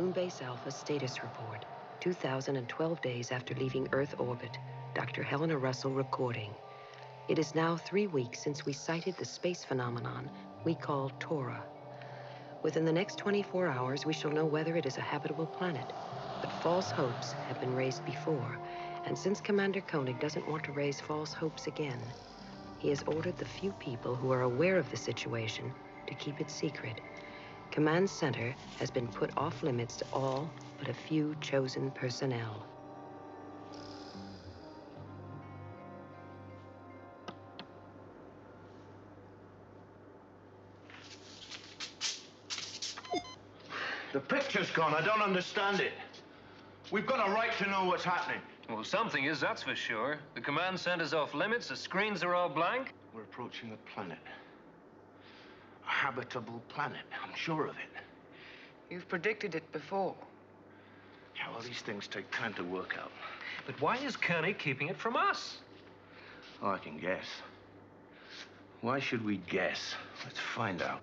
Moonbase Alpha status report. 2012 days after leaving Earth orbit. Dr. Helena Russell recording. It is now 3 weeks since we sighted the space phenomenon we call Tora. Within the next 24 hours, we shall know whether it is a habitable planet. But false hopes have been raised before, and since Commander Koenig doesn't want to raise false hopes again, he has ordered the few people who are aware of the situation to keep it secret. Command Center has been put off limits to all but a few chosen personnel. The picture's gone. I don't understand it. We've got a right to know what's happening. Well, something is, that's for sure. The command center's off limits, the screens are all blank. We're approaching a planet. A habitable planet. I'm sure of it. You've predicted it before. Yeah, well, these things take time to work out. But why is Koenig keeping it from us? Oh, I can guess. Why should we guess? Let's find out.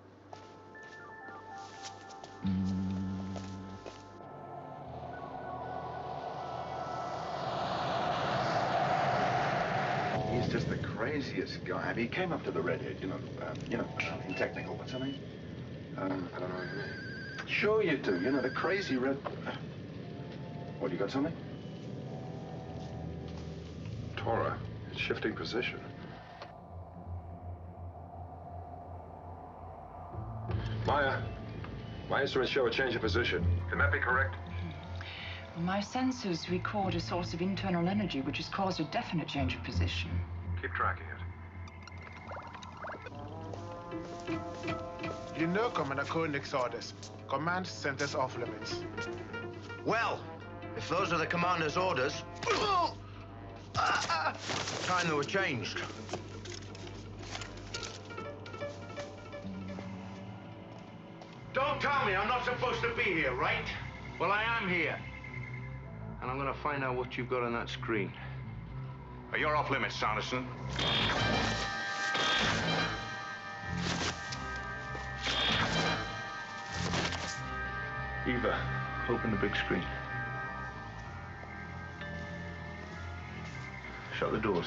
He's just the craziest guy. I mean, he came up to the redhead, in technical. What's her name? I don't know her name. Sure you do. You know, the crazy red... What, you got something? Tora, it's shifting position. Maya, my instruments show a change of position. Can that be correct? My sensors record a source of internal energy which has caused a definite change of position. Keep tracking it. You know Commander Koenig's orders. Command centers off limits. Well, if those are the commander's orders, time they were changed. Don't tell me I'm not supposed to be here, right? Well, I am here. And I'm gonna find out what you've got on that screen. You're off limits, Sanderson. Eva, open the big screen. Shut the doors.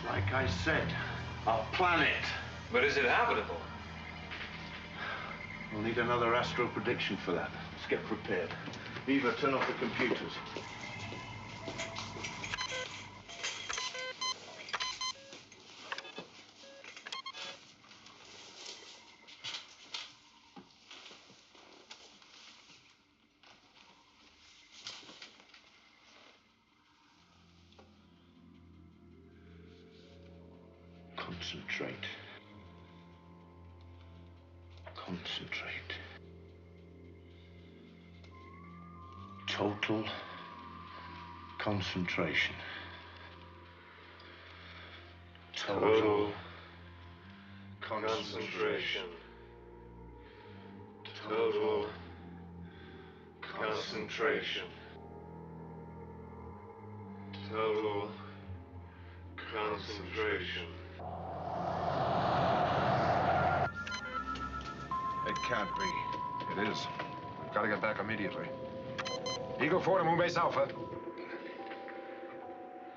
Like I said, a planet. But is it habitable? We'll need another astro prediction for that. Let's get prepared. Eva, turn off the computers. Concentrate. Concentrate. Total concentration. Total concentration. Total concentration. Total concentration. It can't be. It is. We've got to get back immediately. Eagle 4 to Moonbase Alpha.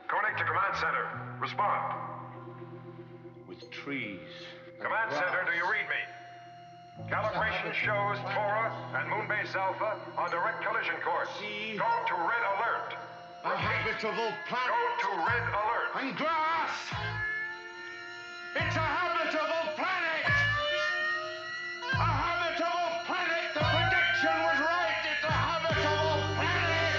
Koenig to Command Center. Respond. With trees. Command Center, do you read me? Calibration shows Tora and Moonbase Alpha on direct collision course. See? Go to red alert. A habitable planet. Go to red alert. And grass! It's a habitable planet! A habitable planet! The prediction was right! It's a habitable planet!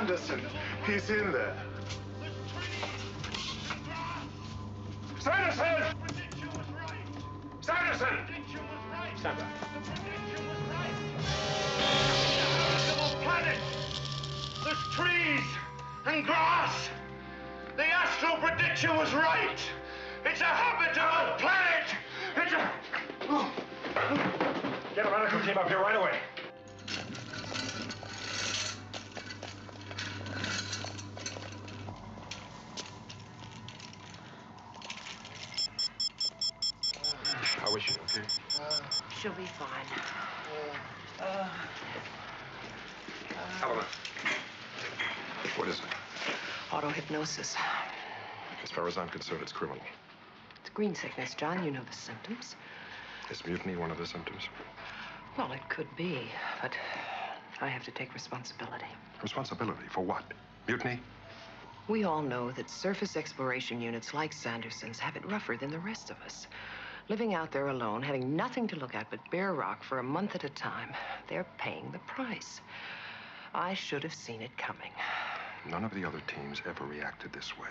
Sanderson. He's in there. Sanderson! Sanderson! Stand back. Habitable planet! There's trees and grass! The astral prediction was right! It's a habitable planet! It's a... Get a medical team up here right away. How is she, okay? She'll be fine. Helena. What is it? Auto-hypnosis. As far as I'm concerned, it's criminal. It's green sickness, John. You know the symptoms. Is mutiny one of the symptoms? Well, it could be, but I have to take responsibility. Responsibility for what? Mutiny? We all know that surface exploration units like Sanderson's have it rougher than the rest of us. Living out there alone, having nothing to look at but bare rock for a month at a time, they're paying the price. I should have seen it coming. None of the other teams ever reacted this way.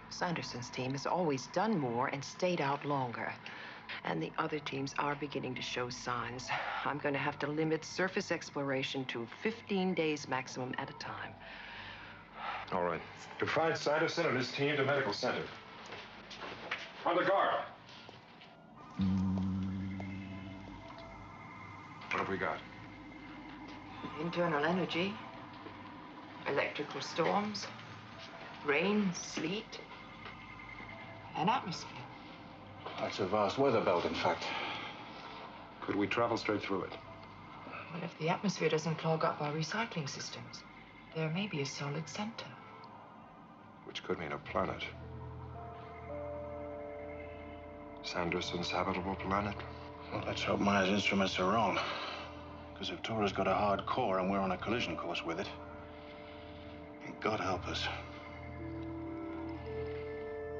Sanderson's team has always done more and stayed out longer. And the other teams are beginning to show signs. I'm going to have to limit surface exploration to 15 days maximum at a time. All right. Confine Sanderson and his team to medical center. On the guard. What have we got? Internal energy, electrical storms, rain, sleet, and atmosphere. That's a vast weather belt, in fact. Could we travel straight through it? Well, if the atmosphere doesn't clog up our recycling systems, there may be a solid center. Which could mean a planet. Sanderson's habitable planet? Well, let's hope Maya's instruments are wrong. Because if Tora's got a hard core and we're on a collision course with it, God help us.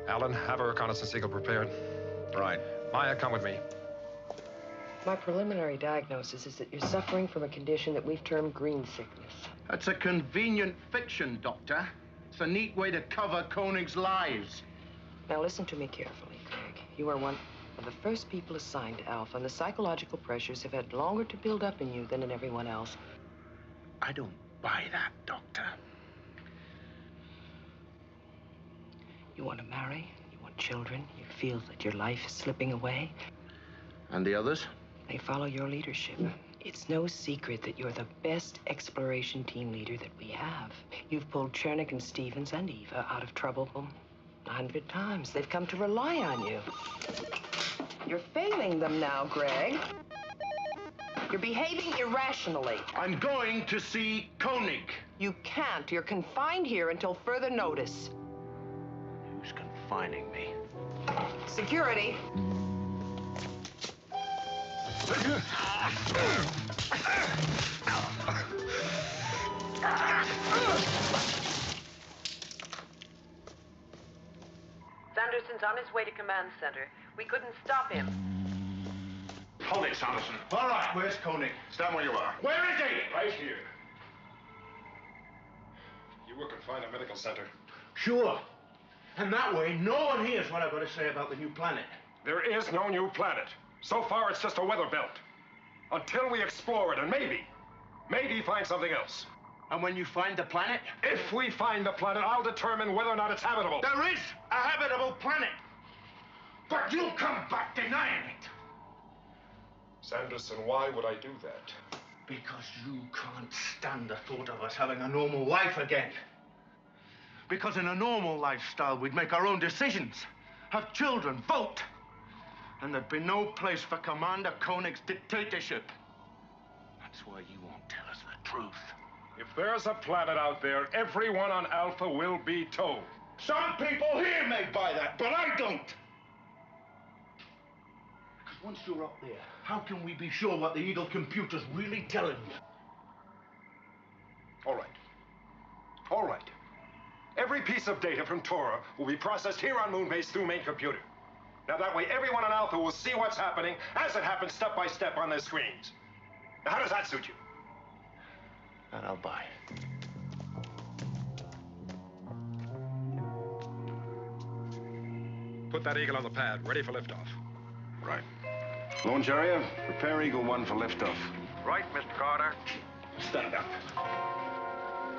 Alan, have a reconnaissance eagle prepared. Right. Maya, come with me. My preliminary diagnosis is that you're suffering from a condition that we've termed green sickness. That's a convenient fiction, Doctor. It's a neat way to cover Koenig's lies. Now listen to me carefully, Craig. You are one of the first people assigned to Alpha, and the psychological pressures have had longer to build up in you than in everyone else. I don't buy that, Doctor. You want to marry, you want children, you feel that your life is slipping away. And the others? They follow your leadership. It's no secret that you're the best exploration team leader that we have. You've pulled Chernik and Stevens and Eva out of trouble 100 times. They've come to rely on you. You're failing them now, Greg. You're behaving irrationally. I'm going to see Koenig. You can't. You're confined here until further notice. Who's confining me? Security. Sanderson's on his way to command center. We couldn't stop him. Hold it, Sanderson. All right, where's Koenig? Stand where you are. Where is he? Right here. You were confined at medical center. Sure. And that way, no one hears what I've got to say about the new planet. There is no new planet. So far, it's just a weather belt. Until we explore it and maybe find something else. And when you find the planet? If we find the planet, I'll determine whether or not it's habitable. There is a habitable planet. But you'll come back denying it. Sanderson, why would I do that? Because you can't stand the thought of us having a normal life again. Because in a normal lifestyle, we'd make our own decisions, have children, vote. And there'd be no place for Commander Koenig's dictatorship. That's why you won't tell us the truth. If there's a planet out there, everyone on Alpha will be told. Some people here may buy that, but I don't. Because once you're up there, how can we be sure what the Eagle computer's really telling you? All right. All right. Every piece of data from Tora will be processed here on Moonbase through main computer. Now that way, everyone on Alpha will see what's happening as it happens step by step on their screens. Now, how does that suit you? That I'll buy. Put that Eagle on the pad, ready for liftoff. Right. Launch area, prepare Eagle 1 for liftoff. Right, Mr. Carter. Stand up.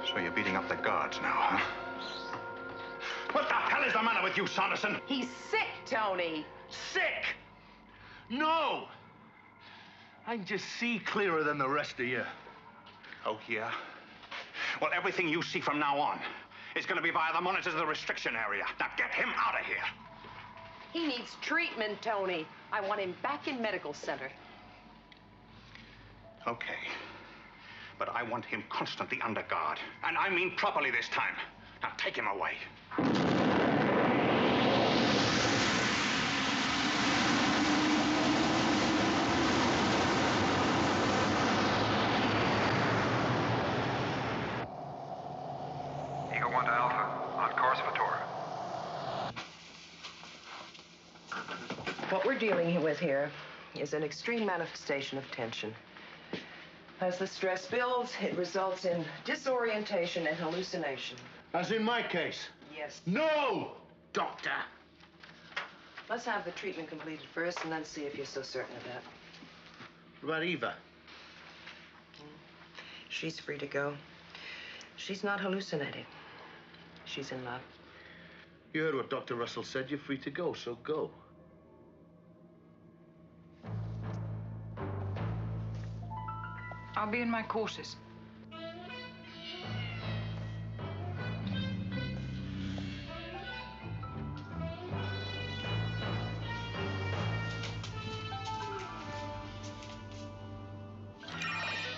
So you're beating up the guards now, huh? What the hell is the matter with you, Sanderson? He's sick, Tony. Sick! No! I can just see clearer than the rest of you. Oh, yeah? Well, everything you see from now on is going to be via the monitors of the restriction area. Now get him out of here. He needs treatment, Tony. I want him back in medical center. Okay. But I want him constantly under guard. And I mean properly this time. Now take him away. Eagle 1 to Alpha, on course for Tora. What we're dealing with here is an extreme manifestation of tension. As the stress builds, it results in disorientation and hallucination. As in my case. Yes. No, Doctor. Let's have the treatment completed first and then see if you're so certain of that. What about Eva? She's free to go. She's not hallucinating. She's in love. You heard what Dr. Russell said. You're free to go, so go. I'll be in my quarters.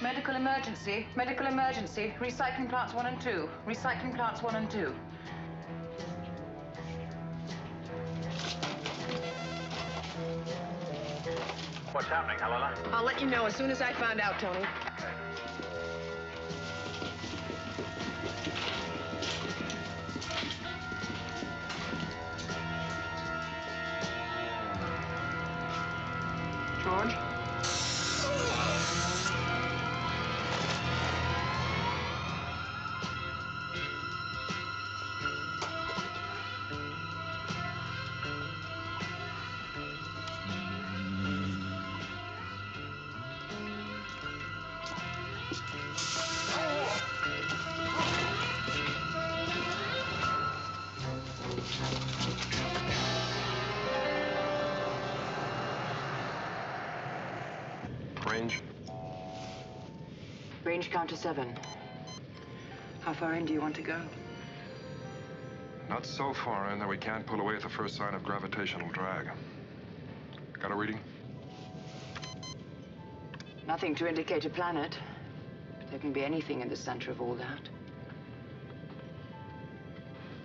Medical emergency, medical emergency. Recycling plants 1 and 2. Recycling plants 1 and 2. What's happening, Helena? I'll let you know as soon as I find out, Tony. George? Range? Range counter 7. How far in do you want to go? Not so far in that we can't pull away at the first sign of gravitational drag. Got a reading? Nothing to indicate a planet. There can be anything in the center of all that.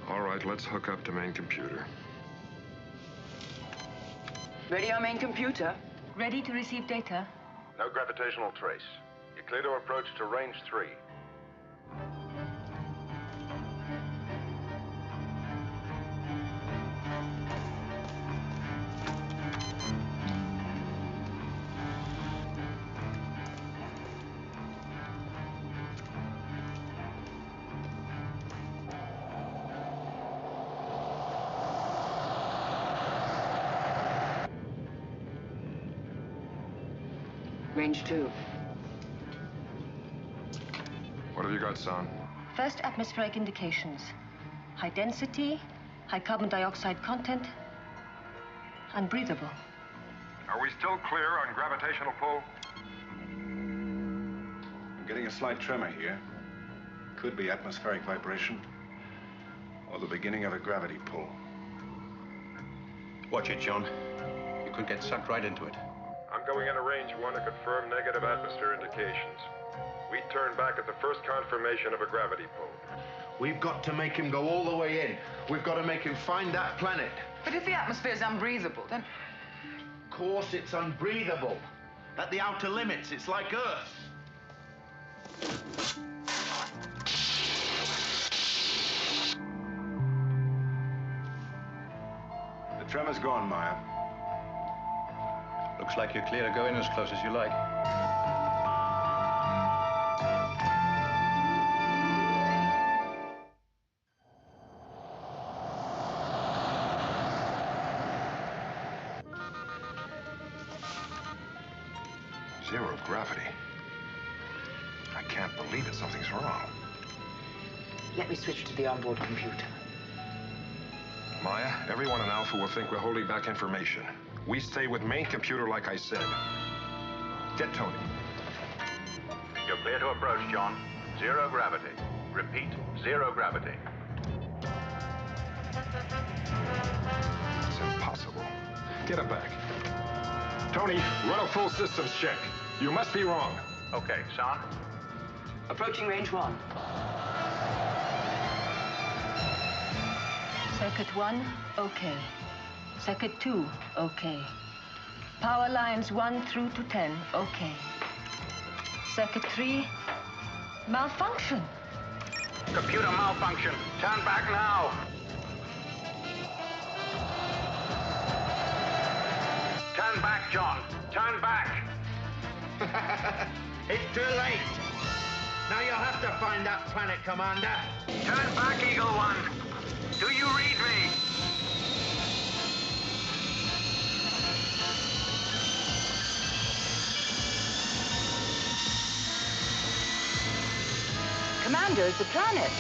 All right, let's hook up to main computer. Ready our main computer? Ready to receive data? No gravitational trace. You're clear to approach to range 3. Range 2. What have you got, son? First atmospheric indications. High density, high carbon dioxide content, unbreathable. Are we still clear on gravitational pull? I'm getting a slight tremor here. Could be atmospheric vibration or the beginning of a gravity pull. Watch it, John. You could get sucked right into it. I'm going into range 1 to confirm negative atmosphere indications. We turn back at the first confirmation of a gravity pull. We've got to make him go all the way in. We've got to make him find that planet. But if the atmosphere is unbreathable, then... Of course it's unbreathable. At the outer limits, it's like Earth. The tremor's gone, Maya. Looks like you're clear to go in as close as you like. Zero gravity. I can't believe it. Something's wrong. Let me switch to the onboard computer. Maya, everyone in Alpha will think we're holding back information. We stay with main computer like I said. Get Tony. You're clear to approach, John. Zero gravity. Repeat, zero gravity. It's impossible. Get him back. Tony, run a full systems check. You must be wrong. Okay, son. Approaching range 1. Circuit 1, okay. Circuit 2, okay. Power lines 1 through to 10, okay. Circuit 3, malfunction. Computer malfunction. Turn back now. Turn back, John. Turn back. It's too late. Now you'll have to find that planet, Commander. Turn back, Eagle One. Do you read me? Commander, it's a planet.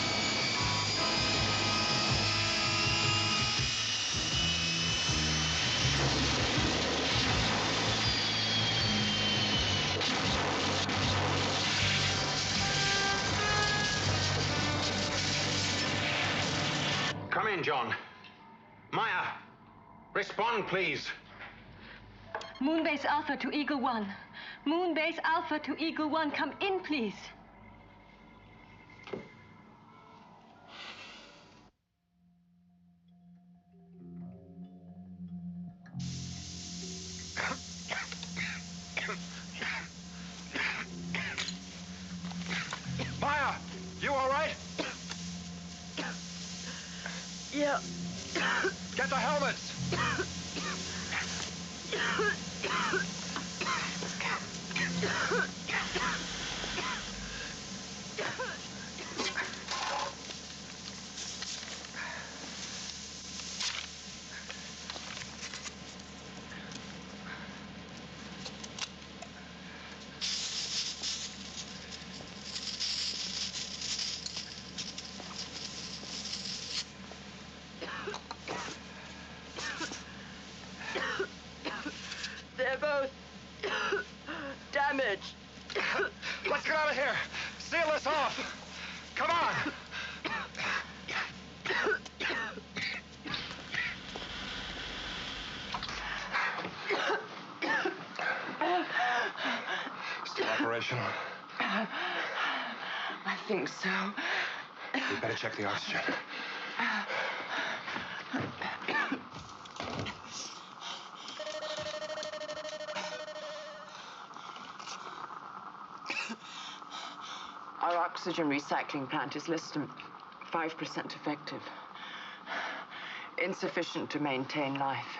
Come in, John. Maya, respond, please. Moonbase Alpha to Eagle 1. Moonbase Alpha to Eagle 1, come in, please. Maya, you all right? Yeah. Get the helmets. They're both damaged. Let's get out of here. Seal this off. Come on. Still operational? I think so. We better check the oxygen. Our oxygen recycling plant is less than 5% effective. Insufficient to maintain life.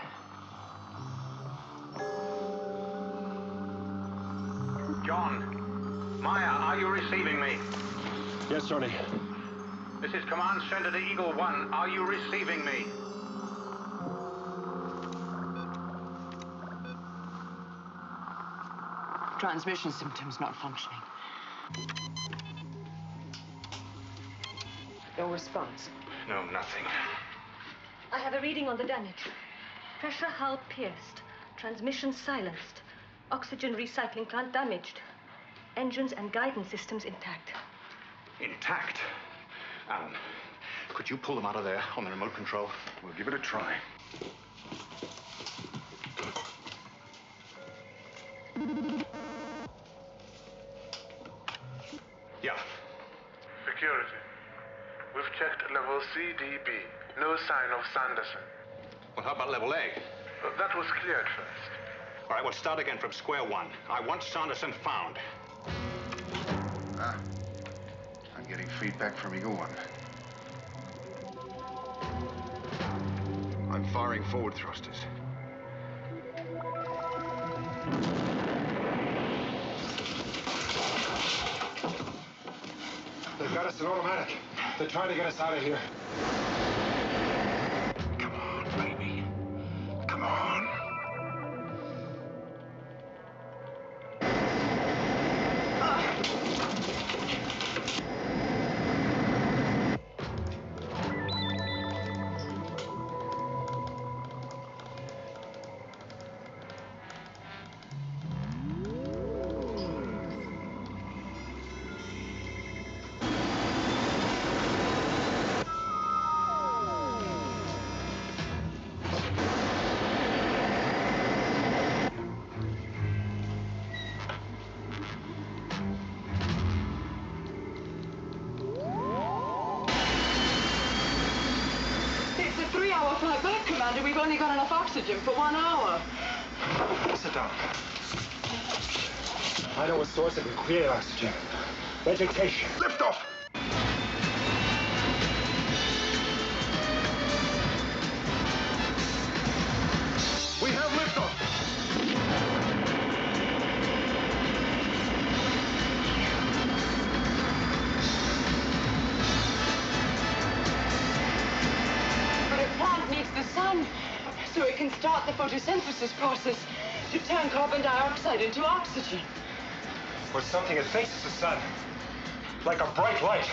John, Maya, are you receiving me? Yes, Tony. This is Command Center to Eagle One. Are you receiving me? Transmission symptoms not functioning. No response. No, nothing. I have a reading on the damage. Pressure hull pierced. Transmission silenced. Oxygen recycling plant damaged. Engines and guidance systems intact. Intact? Alan, could you pull them out of there on the remote control? We'll give it a try. Yeah. Security. We've checked level CDB. No sign of Sanderson. Well, how about level A? That was cleared first. All right, we'll start again from square one. I want Sanderson found. I'm getting feedback from Eagle One. I'm firing forward thrusters. They've got us in automatic. They're trying to get us out of here. Come on, baby. Come on. 3-hour flight back, Commander. We've only got enough oxygen for 1 hour. Sit down. I know a source of clear oxygen. Vegetation. Lift off! We have liftoff! But a plant needs the sun, so it can start the photosynthesis process to turn carbon dioxide into oxygen. Or something that faces the sun. Like a bright light.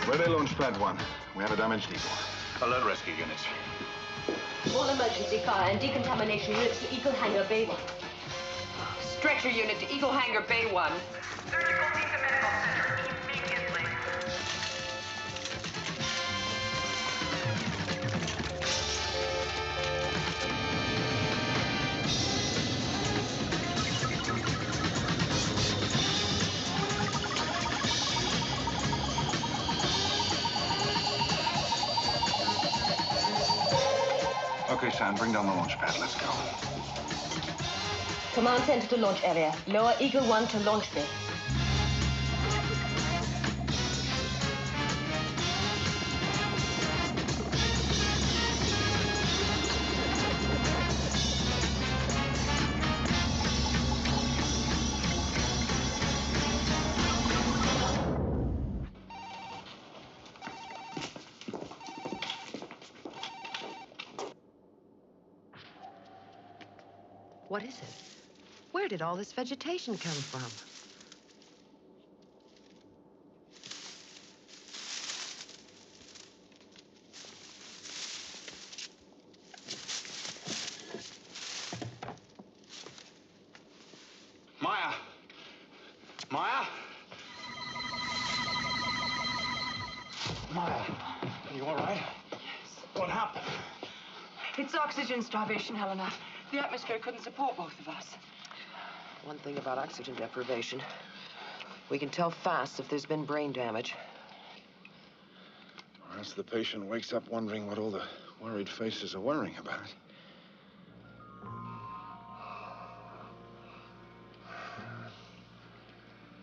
Ready, launch pad 1. We have a damaged Eagle. Alert rescue units. All emergency fire and decontamination units to Eagle Hangar Bay 1. Stretcher unit to Eagle Hangar Bay 1. Surgical team to medical center immediately. Okay, Sam, bring down the launch pad. Let's go. Command center to launch area. Lower Eagle 1 to launch bay. What is it? Where did all this vegetation come from? Maya! Maya? Maya, are you all right? What happened? It's oxygen starvation, Helena. The atmosphere couldn't support both of us. One thing about oxygen deprivation, we can tell fast if there's been brain damage. Or else the patient wakes up wondering what all the worried faces are worrying about.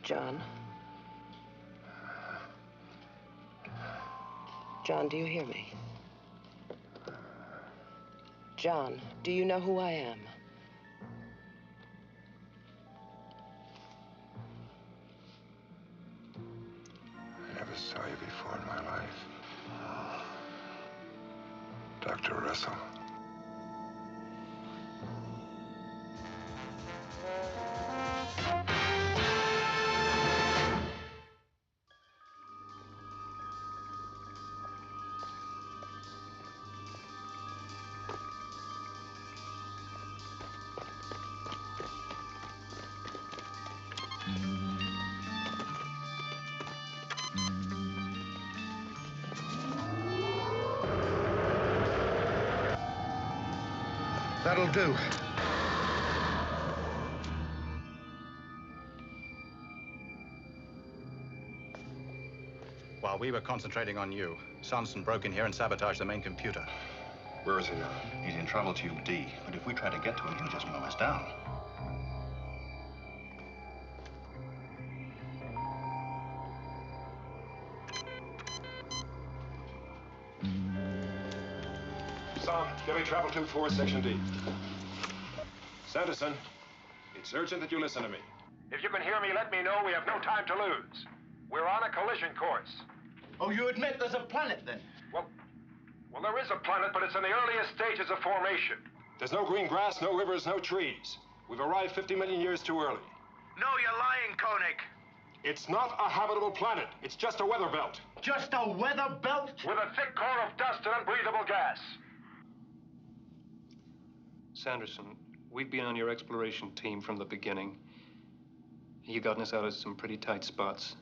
John? John, do you hear me? John, do you know who I am? I never saw you before in my life. Dr. Russell. That'll do. While we were concentrating on you, Sanson broke in here and sabotaged the main computer. Where is he now? He's in trouble tube D, but if we try to get to him, he'll just mow us down. Sam, give me travel tube 4, section D. Sanderson, it's urgent that you listen to me. If you can hear me, let me know. We have no time to lose. We're on a collision course. Oh, you admit there's a planet then? Well, there is a planet, but it's in the earliest stages of formation. There's no green grass, no rivers, no trees. We've arrived 50 million years too early. No, you're lying, Koenig. It's not a habitable planet. It's just a weather belt. Just a weather belt? With a thick core of dust and unbreathable gas. Sanderson, we've been on your exploration team from the beginning. You've gotten us out of some pretty tight spots.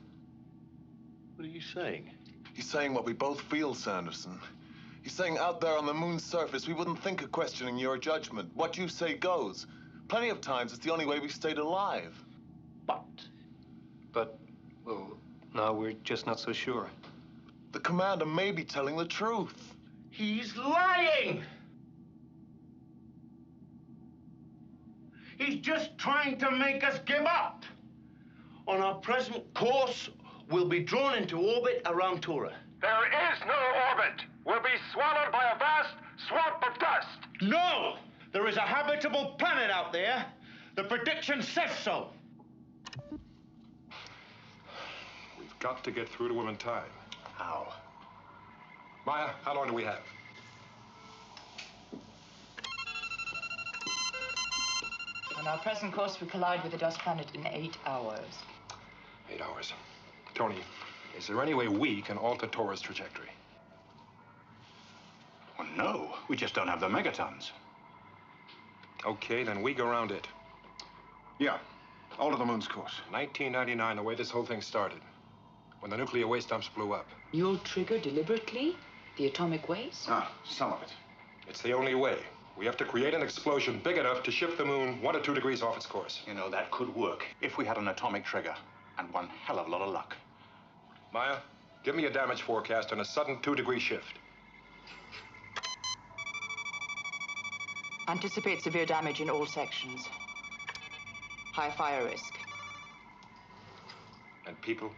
What are you saying? He's saying what we both feel, Sanderson. He's saying out there on the moon's surface, we wouldn't think of questioning your judgment. What you say goes. Plenty of times, it's the only way we've stayed alive. But, well, now we're just not so sure. The commander may be telling the truth. He's lying! He's just trying to make us give up. On our present course, we'll be drawn into orbit around Tora. There is no orbit. We'll be swallowed by a vast swamp of dust. No! There is a habitable planet out there. The prediction says so. We've got to get through to him in time. How? Maya, how long do we have? On our present course, we collide with the dust planet in 8 hours. 8 hours. Tony, is there any way we can alter Tora's trajectory? Well, no. We just don't have the megatons. Okay, then we go around it. Yeah, alter the moon's course. 1999, the way this whole thing started. When the nuclear waste dumps blew up. You'll trigger deliberately the atomic waste? Ah, some of it. It's the only way. We have to create an explosion big enough to shift the moon 1 or 2 degrees off its course. You know, that could work if we had an atomic trigger and one hell of a lot of luck. Maya, give me a damage forecast on a sudden 2-degree shift. Anticipate severe damage in all sections. High fire risk. And people?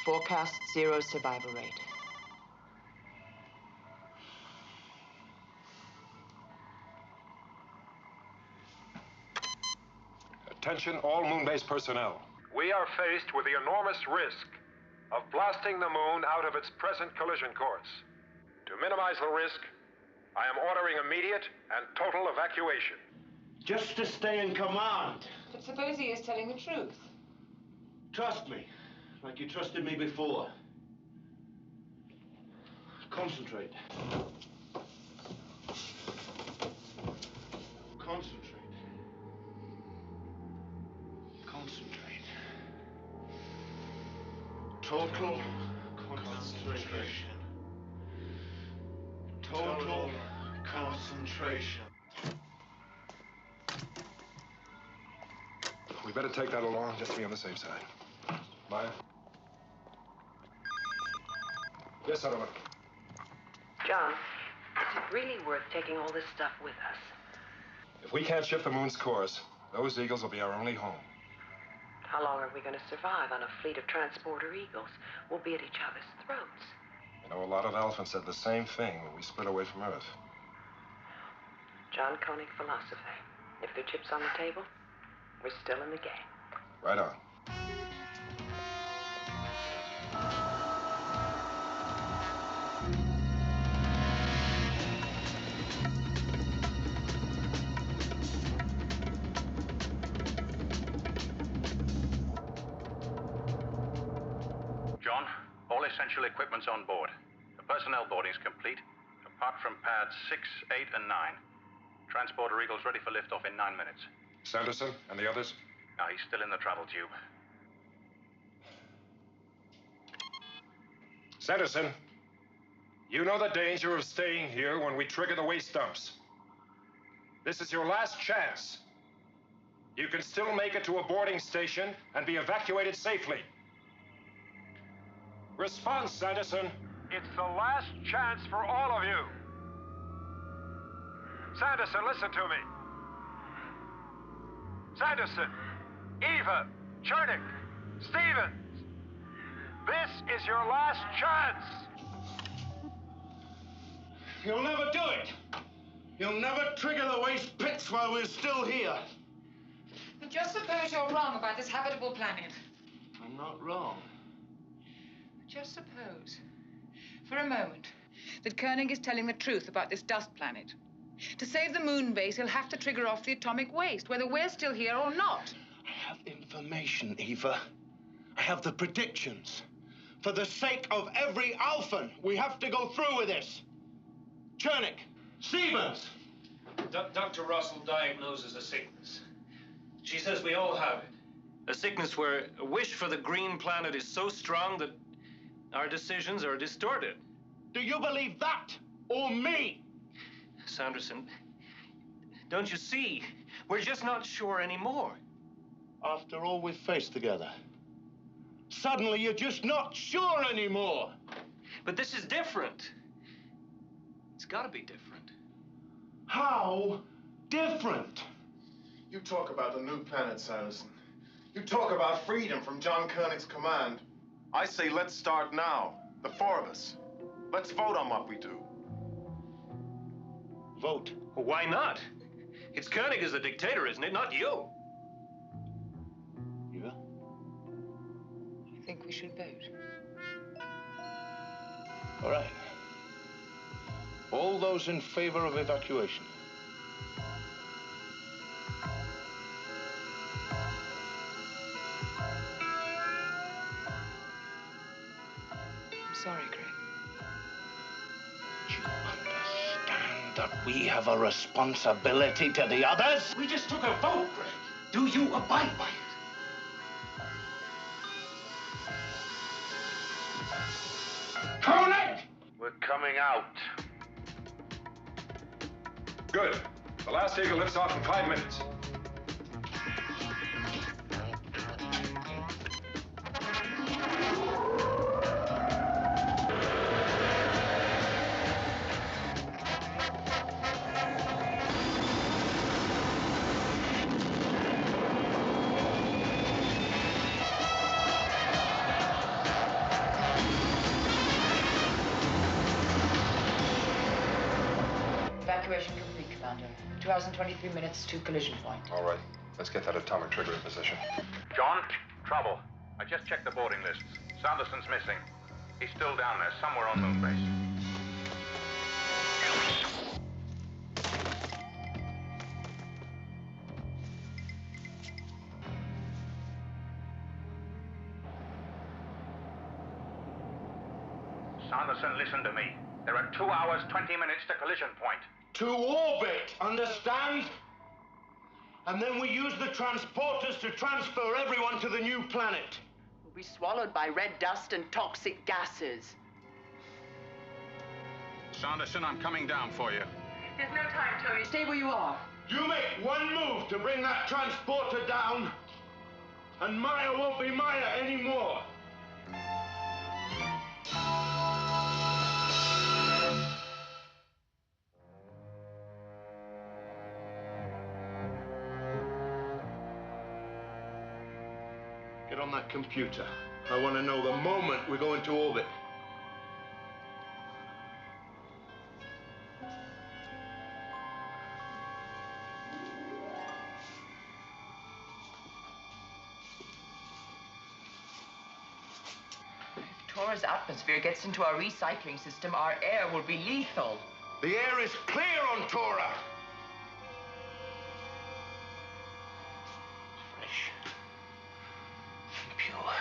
Forecast 0 survival rate. Attention, all moon-based personnel. We are faced with the enormous risk of blasting the moon out of its present collision course. To minimize the risk, I am ordering immediate and total evacuation. Just to stay in command. But suppose he is telling the truth. Trust me, like you trusted me before. Concentrate. Concentrate. Concentrate. Total concentration. Total concentration. We better take that along just to be on the safe side. Maya? Yes, Sutherland. John, is it really worth taking all this stuff with us? If we can't shift the moon's course, those eagles will be our only home. How long are we going to survive on a fleet of transporter eagles? We'll be at each other's throats. You know, a lot of elephants said the same thing when we split away from Earth. John Koenig philosophy. If there are chips on the table, we're still in the game. Right on. John, all essential equipment's on board. The personnel boarding's complete, apart from pads 6, 8, and 9. Transporter Eagle's ready for liftoff in 9 minutes. Sanderson and the others? Now, he's still in the travel tube. Sanderson, you know the danger of staying here when we trigger the waste dumps. This is your last chance. You can still make it to a boarding station and be evacuated safely. Response, Sanderson. It's the last chance for all of you. Sanderson, listen to me. Sanderson, Eva, Chernick, Stevens. This is your last chance. You'll never do it. You'll never trigger the waste pits while we're still here. But just suppose you're wrong about this habitable planet. I'm not wrong. Just suppose, for a moment, that Koenig is telling the truth about this dust planet. To save the moon base, he'll have to trigger off the atomic waste, whether we're still here or not. I have information, Eva. I have the predictions. For the sake of every Alphan, we have to go through with this. Chernik, Stevens. Dr. Russell diagnoses a sickness. She says we all have it. A sickness where a wish for the green planet is so strong that our decisions are distorted. Do you believe that, or me? Sanderson, don't you see? We're just not sure anymore. After all we've faced together, suddenly you're just not sure anymore. But this is different. It's got to be different. How different? You talk about a new planet, Sanderson. You talk about freedom from John Koenig's command. I say let's start now, the four of us. Let's vote on what we do. Vote? Well, why not? It's Koenig as the dictator, isn't it? Not you. Eva? I think we should vote. All right. All those in favor of evacuation. I'm sorry, Greg. Do you understand that we have a responsibility to the others? We just took a vote, Greg. Do you abide by it? Koenig! We're coming out. Good. The last Eagle lifts off in 5 minutes. Evacuation complete, Commander. 2 hours and 23 minutes to collision point. All right. Let's get that atomic trigger in position. John, trouble. I just checked the boarding lists. Sanderson's missing. He's still down there, somewhere on moon base. Sanderson, listen to me. There are 2 hours, 20 minutes to collision point. To orbit, understand? And then we use the transporters to transfer everyone to the new planet. We'll be swallowed by red dust and toxic gases. Sanderson, I'm coming down for you. There's no time, Tony. Stay where you are. You make one move to bring that transporter down, and Maya won't be Maya anymore. Get on that computer. I want to know the moment we go into orbit. If Tora's atmosphere gets into our recycling system, our air will be lethal. The air is clear on Tora. Fresh. And pure.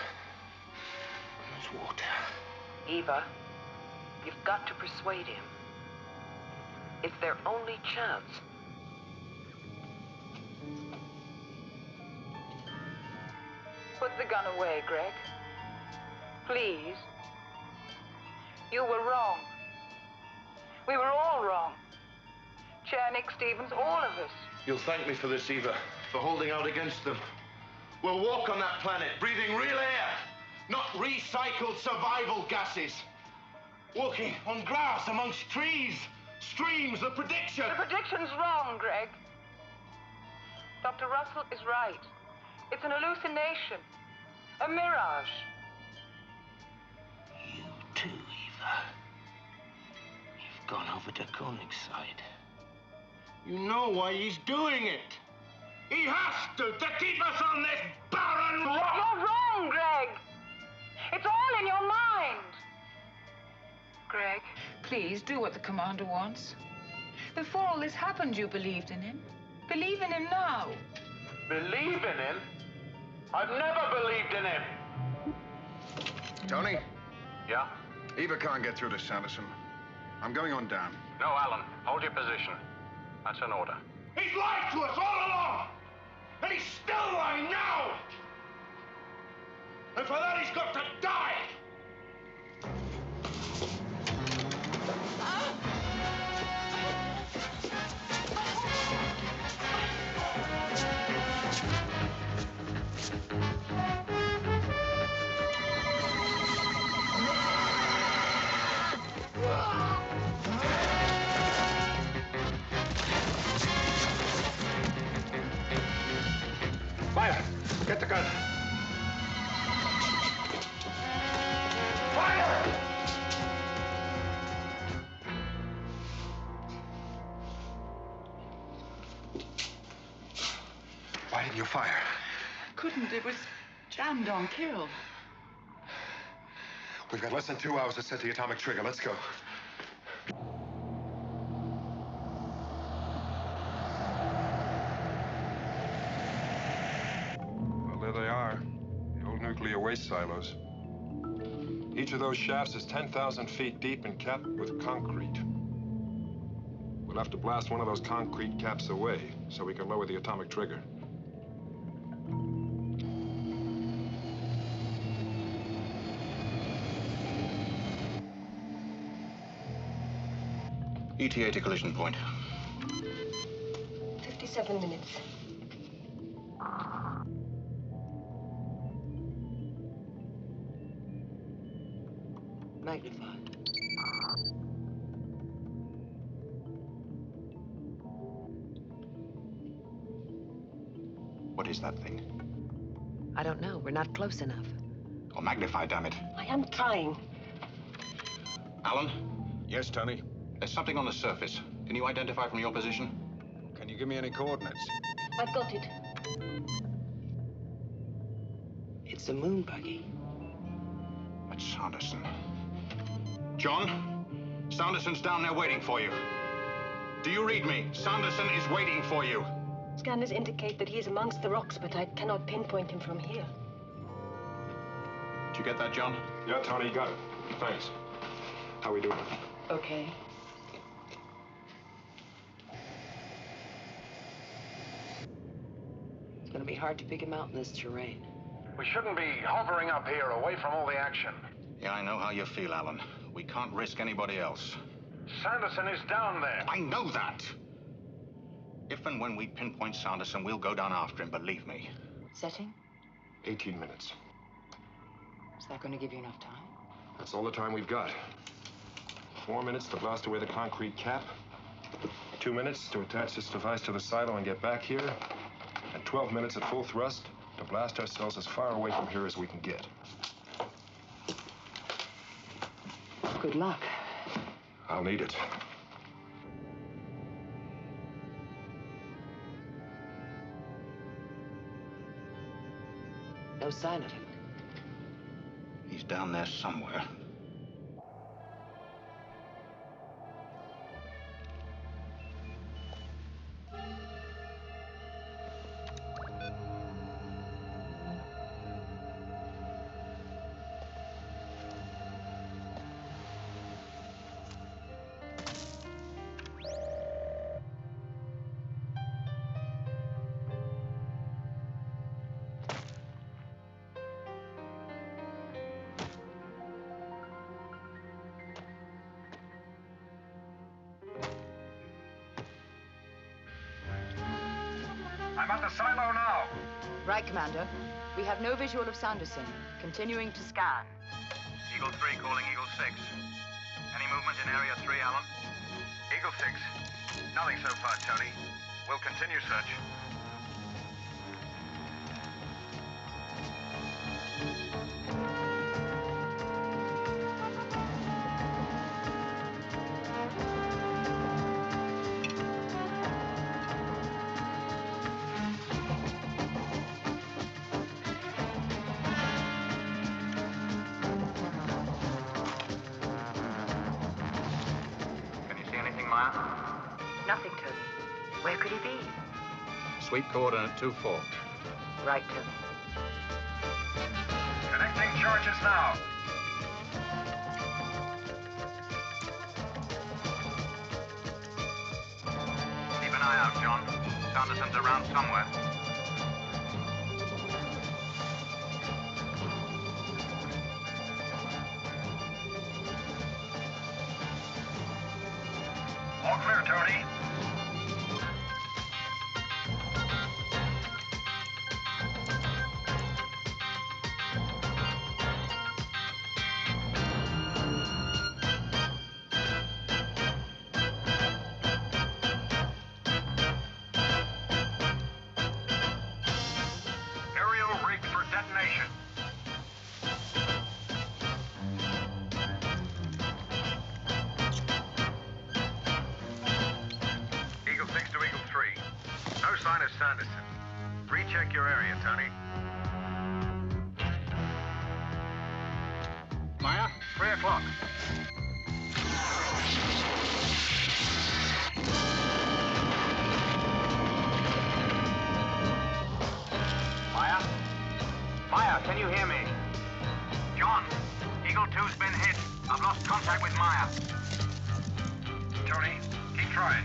There's water. Eva, you've got to persuade him. It's their only chance. Put the gun away, Greg. Please. You were wrong. We were all wrong. Chernik, Stevens, all of us. You'll thank me for this, Eva, for holding out against them. We'll walk on that planet, breathing real air, not recycled survival gases. Walking on grass amongst trees, streams, the prediction. The prediction's wrong, Greg. Dr. Russell is right. It's an hallucination, a mirage. You too, Eva. You've gone over to Koenig's side. You know why he's doing it. He has to keep us on this barren rock. You're wrong, Greg. It's all in your mind. Greg, please do what the commander wants. Before all this happened, you believed in him. Believe in him now. Believe in him? I've never believed in him. Tony? Yeah? Eva can't get through to Sanderson. I'm going on down. No, Alan. Hold your position. That's an order. He's lied to us all along! And he's still lying now! And for that, he's got to die! Fire! Get the gun. Fire! Why didn't you fire? Couldn't. It was jammed on kill. We've got less than 2 hours to set the atomic trigger. Let's go. Well, there they are. The old nuclear waste silos. Each of those shafts is 10,000 feet deep and capped with concrete. We'll have to blast one of those concrete caps away so we can lower the atomic trigger. ETA to collision point. 57 minutes. Magnify. What is that thing? I don't know. We're not close enough. Oh, magnify, damn it. I am trying. Alan, Yes, Tony? there's something on the surface. Can you identify from your position? Can you give me any coordinates? I've got it. It's a moon buggy. That's Sanderson. John, Sanderson's down there waiting for you. Do you read me? Sanderson is waiting for you. Scanners indicate that he is amongst the rocks, but I cannot pinpoint him from here. Did you get that, John? Yeah, Tony, got it. Thanks. How we doing? Okay. It's going to be hard to pick him out in this terrain. We shouldn't be hovering up here away from all the action. Yeah, I know how you feel, Alan. We can't risk anybody else. Sanderson is down there. I know that. If and when we pinpoint Sanderson, we'll go down after him, believe me. Setting? 18 minutes. Is that going to give you enough time? That's all the time we've got. 4 minutes to blast away the concrete cap. 2 minutes to attach this device to the silo and get back here. And 12 minutes at full thrust to blast ourselves as far away from here as we can get. Good luck. I'll need it. No sign of him. He's down there somewhere. I'm at the silo now. Right, Commander. We have no visual of Sanderson. Continuing to scan. Eagle 3 calling Eagle 6. Any movement in Area 3, Alan? Eagle 6. Nothing so far, Tony. We'll continue search. Maya? Nothing, Tony. Where could he be? Sweep coordinate 24. Right, Tony. Connecting charges now. Keep an eye out, John. Sanderson's around somewhere. All clear, Tony. Aerial rigged for detonation. Eagle 6 to Eagle 3. No sign of Sanderson. Recheck your area, Tony. Maya, 3 o'clock. Maya? Maya, can you hear me? John, Eagle 2's been hit. I've lost contact with Maya. Tony, keep trying.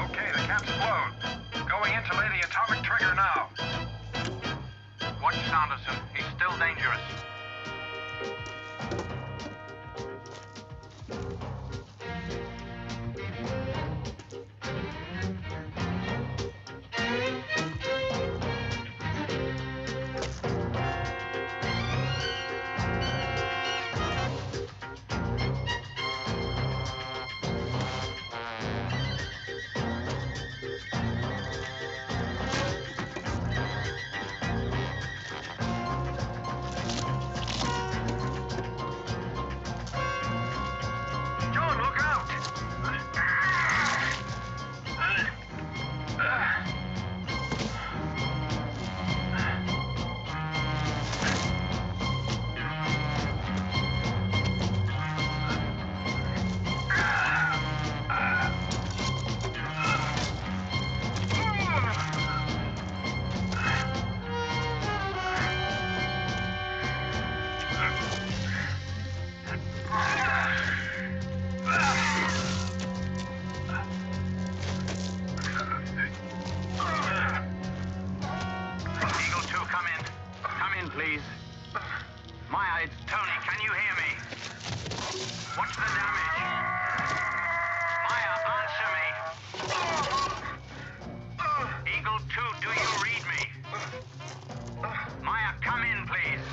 Okay, the cap's blown. Going in to lay the atomic trigger now. Watch Sanderson. He's still dangerous. John, look out! Eagle 2, come in. Come in, please. Maya, it's Tony. Can you hear me? What's the damage? Maya, answer me. Eagle 2, do you read me? Maya, come in, please.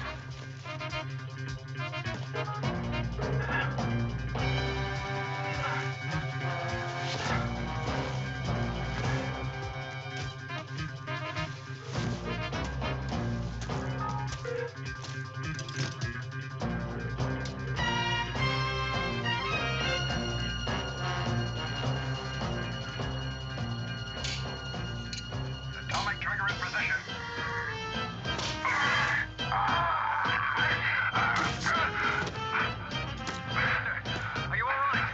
Atomic trigger in position. Are you all right?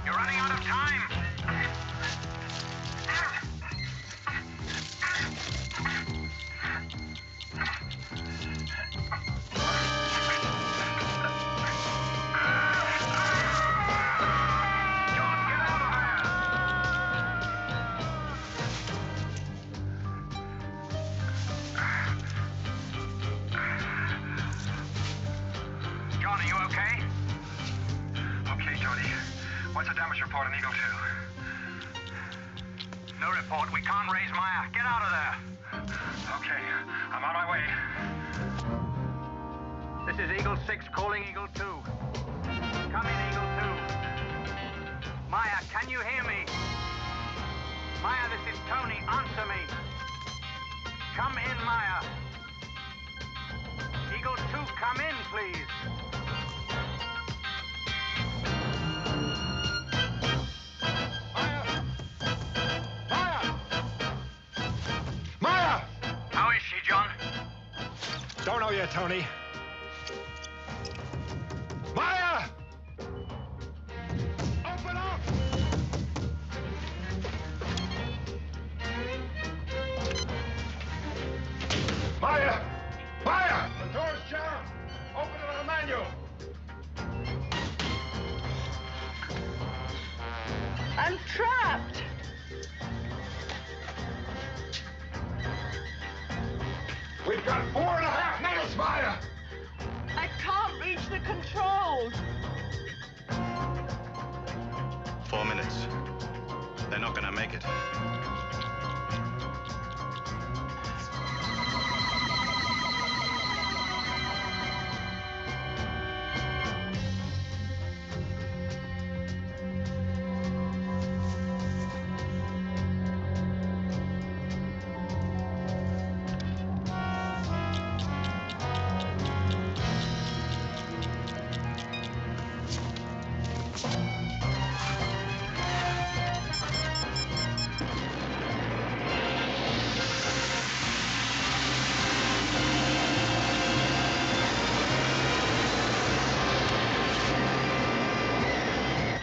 You're running out of time. John, are you okay? Okay, Tony. What's the damage report on Eagle 2? No report. We can't raise Maya. Get out of there. Okay, I'm on my way. This is Eagle 6 calling Eagle 2. Come in, Eagle 2. Maya, can you hear me? Maya, this is Tony. Answer me. Come in, Maya. Eagle 2, come in, please. Maya! How is she, John? Don't know yet, Tony. Maya! Open up! Maya! Maya! The door's jammed. Open it on the manual. I'm trapped. We've got 4.5 minutes, Maya! I can't reach the controls. 4 minutes. They're not gonna make it.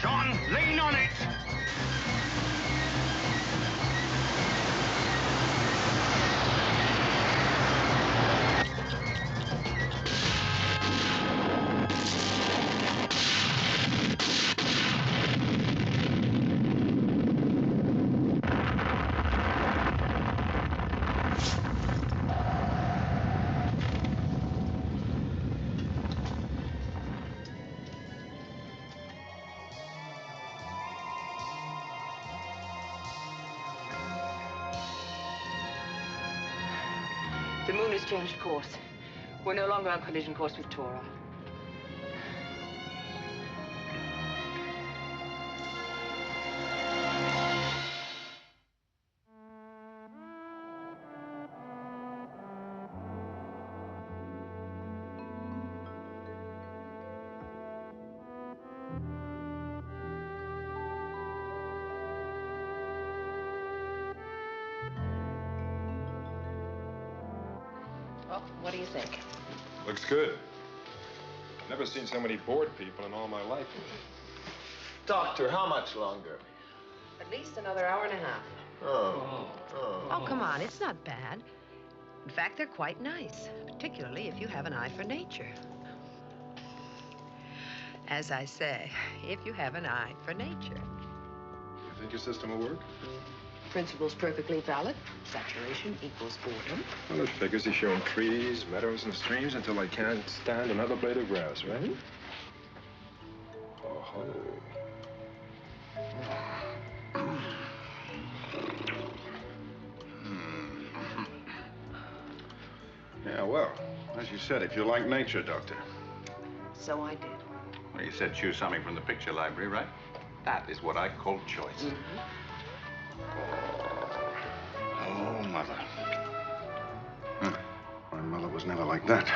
John, lean on it. The moon has changed course. We're no longer on collision course with Tora. Well, what do you think? Looks good. Never seen so many bored people in all my life. Doctor, how much longer? At least another hour and a half. Oh, come on, it's not bad. In fact, they're quite nice, particularly if you have an eye for nature. As I say, if you have an eye for nature. You think your system will work? Principle's perfectly valid. Saturation equals boredom. Well, it figures he's showing trees, meadows, and streams until I can't stand another blade of grass, right? Oh-ho. Yeah, well, as you said, if you like nature, Doctor. So I did. Well, you said choose something from the picture library, right? That is what I call choice. Oh, Mother. My mother was never like that.